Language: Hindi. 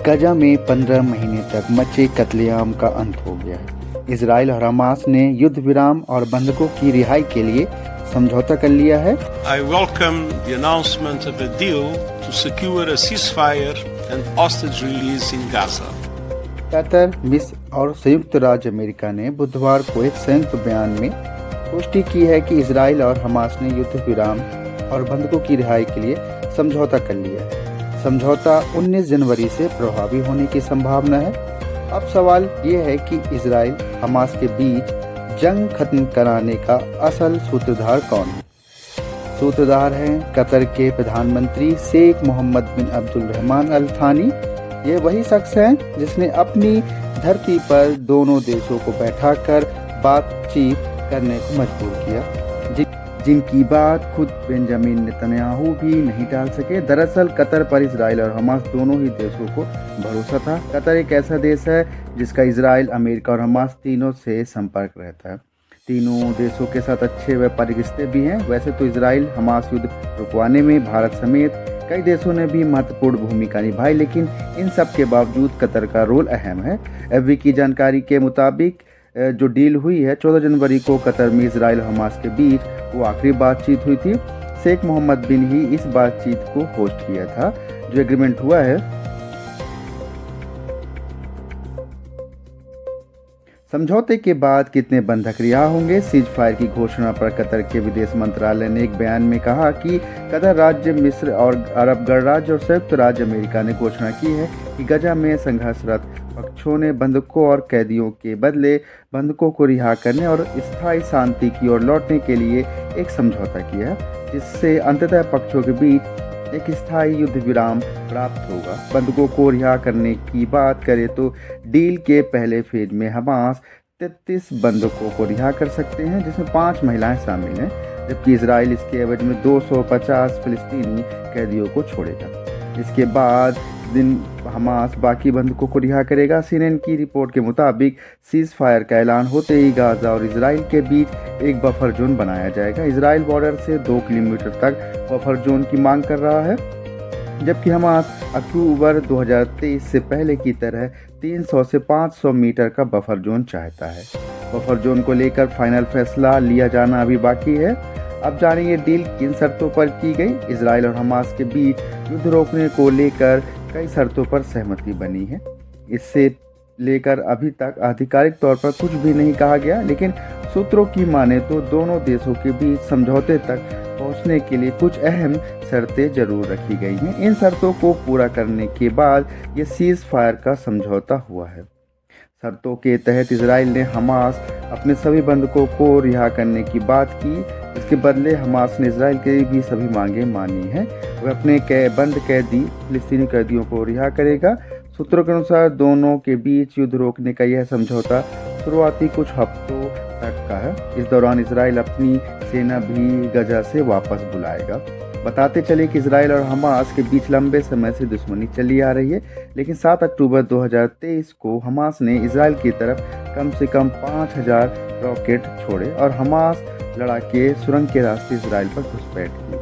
गजा में 15 महीने तक मचे कत्लेआम का अंत हो गया है। इजराइल और हमास ने युद्ध विराम और बंधकों की रिहाई के लिए समझौता कर लिया है। I welcome the announcement of a deal to secure a ceasefire and hostage release in Gaza. Qatar, मिस्र और संयुक्त राज्य अमेरिका ने बुधवार को एक संयुक्त बयान में पुष्टि की है कि इजराइल और हमास ने युद्ध विराम और बंधकों की रिहाई के लिए समझौता कर लिया है। समझौता 19 जनवरी से प्रभावी होने की संभावना है। अब सवाल ये है कि इजराइल हमास के बीच जंग खत्म कराने का असल सूत्रधार कौन है। सूत्रधार हैं कतर के प्रधानमंत्री शेख मोहम्मद बिन अब्दुल रहमान अल थानी। ये वही शख्स हैं जिसने अपनी धरती पर दोनों देशों को बैठाकर बातचीत करने को मजबूर किया, जिनकी बात खुद बेंजामिन नेतन्याहू भी नहीं टाल सके। दरअसल कतर पर इजराइल और हमास दोनों ही देशों को भरोसा था। कतर एक ऐसा देश है जिसका इजराइल, अमेरिका और हमास तीनों से संपर्क रहता है। तीनों देशों के साथ अच्छे व्यापारिक रिश्ते भी हैं। वैसे तो इजराइल हमास युद्ध रुकवाने में भारत समेत कई देशों ने भी महत्वपूर्ण भूमिका निभाई, लेकिन इन सब के बावजूद कतर का रोल अहम है। एफबी की जानकारी के मुताबिक जो डील हुई है 14 जनवरी को कतर में इजराइल और हमास के बीच वो आखिरी बातचीत हुई थी। शेख मोहम्मद बिन ही इस बातचीत को होस्ट किया था। जो एग्रीमेंट हुआ है, समझौते के बाद कितने बंधक रिहा होंगे। सीज फायर की घोषणा पर कतर के विदेश मंत्रालय ने एक बयान में कहा कि कतर राज्य, मिस्र और अरब गणराज्य और संयुक्त राज्य अमेरिका ने घोषणा की है कि गजा में संघर्षरत पक्षों ने बंधकों और कैदियों के बदले बंधकों को रिहा करने और स्थायी शांति की ओर लौटने के लिए एक समझौता किया है, जिससे अंततः पक्षों के बीच एक स्थायी युद्ध विराम प्राप्त होगा। बंधकों को रिहा करने की बात करें तो डील के पहले फेज में हमास 33 बंधकों को रिहा कर सकते हैं, जिसमें 5 महिलाएं शामिल हैं, जबकि इजराइल इसके एवज में 250 फिलिस्तीनी कैदियों को छोड़ेगा। इसके बाद दिन हमास बाकी बंधकों को रिहा करेगा। सीएनएन की रिपोर्ट के मुताबिक सीज फायर का ऐलान होते ही गाजा और इजराइल के बीच एक बफर जोन बनाया जाएगा। इजराइल बॉर्डर से 2 किलोमीटर तक बफर जोन की मांग कर रहा है, जबकि हमास अक्टूबर 2023 से पहले की तरह 300 से 500 मीटर का बफर जोन चाहता है। बफर जोन को लेकर फाइनल फैसला लिया जाना अभी बाकी है। अब जानिए डील किन शर्तों पर की गई। इजराइल और हमास के बीच युद्ध रोकने को लेकर कई शर्तों पर सहमति बनी है। इससे लेकर अभी तक आधिकारिक तौर पर कुछ भी नहीं कहा गया, लेकिन सूत्रों की माने तो दोनों देशों के बीच समझौते तक पहुंचने के लिए कुछ अहम शर्तें जरूर रखी गई हैं। इन शर्तों को पूरा करने के बाद ये सीज फायर का समझौता हुआ है। शर्तों के तहत इजराइल ने हमास अपने सभी बंधकों को रिहा करने की बात की। इसके बदले हमास ने इजराइल की भी सभी मांगें मानी हैं। वह अपने बंद कैदी फिलिस्तीनी कैदियों को रिहा करेगा। सूत्रों के अनुसार दोनों के बीच युद्ध रोकने का यह समझौता शुरुआती कुछ हफ्तों तक का है। इस दौरान इजराइल अपनी सेना भी गजा से वापस बुलाएगा। बताते चले कि इजराइल और हमास के बीच लंबे समय से दुश्मनी चली आ रही है, लेकिन 7 अक्टूबर 2023 को हमास ने इजराइल की तरफ कम से कम 5000 रॉकेट छोड़े और हमास लड़ाके सुरंग के रास्ते इजराइल पर घुसपैठ की।